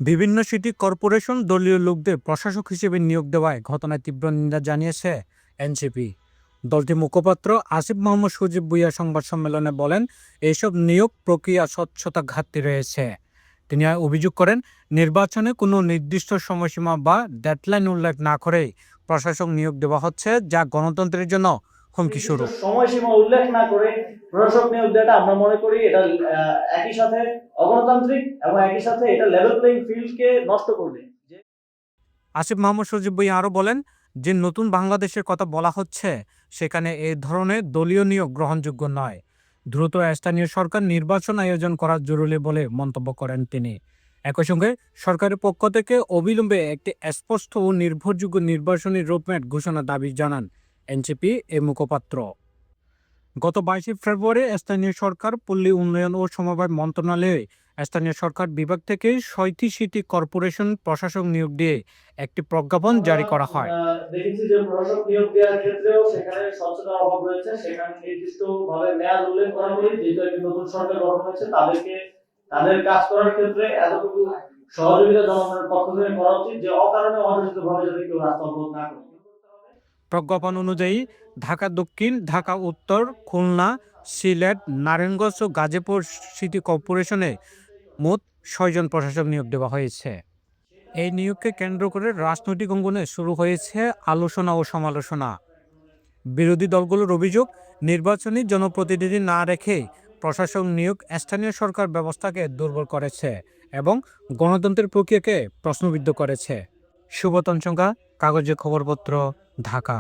বিভিন্ন city corporation দলীয় লোকদের প্রশাসক হিসেবে নিয়োগ দেওয়ায় ঘটনায় তীব্র নিন্দা জানিয়েছে এনসিপি। দলটির মুখপাত্র আসিফ মাহমুদ সজীব ভুঁইয়া সংবাদ সম্মেলনে বলেন, এইসব নিয়োগ প্রক্রিয়া স্বচ্ছতা ঘাটতি রয়েছে। তিনি অভিযোগ করেন, নির্বাচনে কোনো নির্দিষ্ট সময়সীমা বা ডেডলাইন উল্লেখ না করেই প্রশাসক নিয়োগ দেওয়া হচ্ছে, যা গণতন্ত্রের জন্য হুমকি স্বরূপ। সময়সীমা উল্লেখ না করে প্রশাসক নিয়োগ দেওয়াটা আমরা মনে করি এটা একই সাথে অগণতান্ত্রিক এবং একই সাথে এটা লেভেল প্লেইং ফিল্ডকে নষ্ট করবে। আসিফ মাহমুদ সজীব ভুঁইয়া আরও বলেন, যে নতুন বাংলাদেশের কথা বলা হচ্ছে সেখানে এই ধরনের দলীয় নিয়োগ গ্রহণযোগ্য নয়। দ্রুত স্থানীয় সরকার নির্বাচন আয়োজন করা জরুরি বলে মন্তব্য করেন তিনি। একই সঙ্গে সরকারের পক্ষ থেকে অবিলম্বে একটি স্পষ্ট ও নির্ভরযোগ্য নির্বাচনী রোডম্যাপ ঘোষণার দাবি জানান এনসিপি এর মুখপাত্র। গত 22 ফেব্রুয়ারি স্থানীয় সরকার, পল্লী উন্নয়ন ও সমবায় মন্ত্রণালয়ে স্থানীয় সরকার বিভাগ থেকে 6টি সিটি কর্পোরেশন প্রশাসক নিয়োগ দিয়ে একটি প্রজ্ঞাপন জারি করা হয়। দেখেছি যে প্রশাসক নিয়োগ দেওয়ার ক্ষেত্রেও সেখানে স্বচ্ছতার অভাব রয়েছে। সেখানে নির্দিষ্টভাবে মেয়াদ উল্লেখ করা হলে যেহেতু একটি নতুন সরকার গঠন হয়েছে তাদেরকে তাদের কাজ করার ক্ষেত্রে এতটুকু সহযোগিতা জনগণের পক্ষ থেকে করা উচিত যে অকারণে অযাচিতভাবে যাতে কেউ রাস্তা অবরোধ না করে। প্রজ্ঞাপন অনুযায়ী ঢাকা দক্ষিণ, ঢাকা উত্তর, খুলনা, সিলেট, নারায়ণগঞ্জ ও গাজীপুর সিটি কর্পোরেশনে মোট 6 জন প্রশাসক নিয়োগ দেওয়া হয়েছে। এই নিয়োগকে কেন্দ্র করে রাজনৈতিক অঙ্গনে শুরু হয়েছে আলোচনা ও সমালোচনা। বিরোধী দলগুলোর অভিযোগ, নির্বাচনী জনপ্রতিনিধি না রেখে প্রশাসক নিয়োগ স্থানীয় সরকার ব্যবস্থাকে দুর্বল করেছে এবং গণতন্ত্রের প্রক্রিয়াকে প্রশ্নবিদ্ধ করেছে। সুব্রত সংখ্যা, কাগজে খবরপত্র, ঢাকা।